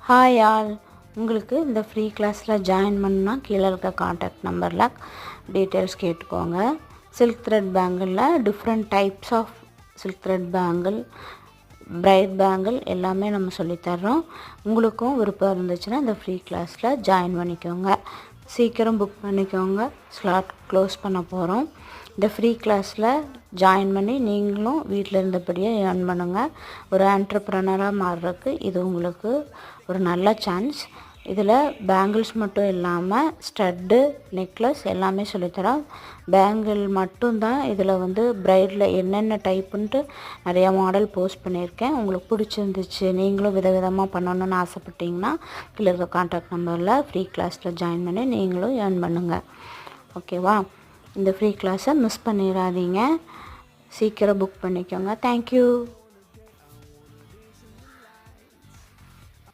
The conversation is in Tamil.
ஹாய் ஆல், உங்களுக்கு இந்த ஃப்ரீ கிளாஸில் ஜாயின் பண்ணணுன்னா கீழே இருக்க காண்டாக்ட் நம்பரில் டீட்டெயில்ஸ் கேட்டுக்கோங்க. சில்க் த்ரெட் பேங்கிளில் different types of silk thread bangle, bright bangle எல்லாமே நம்ம சொல்லித்தர்றோம். உங்களுக்கும் விருப்பம் இருந்துச்சுன்னா இந்த ஃப்ரீ கிளாஸில் ஜாயின் பண்ணிக்கோங்க. சீக்கிரம் புக் பண்ணிக்கோங்க, ஸ்லாட் க்ளோஸ் பண்ண போகிறோம். இந்த ஃப்ரீ கிளாஸில் ஜாயின் பண்ணி நீங்களும் வீட்டில் இருந்தபடியே ஏர்ன் பண்ணுங்கள். ஒரு ஆண்டர்ப்ரனராக மாறுறதுக்கு இது உங்களுக்கு ஒரு நல்ல சான்ஸ். இதில் பேங்கிள்ஸ் மட்டும் இல்லாமல் ஸ்டட்டு, நெக்லஸ் எல்லாமே சொல்லித்தரோம். பேங்கிள் மட்டும்தான் இதில் பிரைடில் என்னென்ன டைப்புன்ட்டு நிறையா மாடல் போஸ்ட் பண்ணியிருக்கேன். உங்களுக்கு பிடிச்சிருந்துச்சு, நீங்களும் விதவிதமாக பண்ணணுன்னு ஆசைப்பட்டீங்கன்னா கீழே இருக்க கான்டாக்ட் நம்பரில் ஃப்ரீ கிளாஸில் ஜாயின் பண்ணி நீங்களும் ஏர்ன் பண்ணுங்கள். ஓகேவா? இந்த ஃப்ரீ கிளாஸை மிஸ் பண்ணிடாதீங்க. சீக்கிரம் புக் பண்ணிக்கோங்க. தேங்க்யூ.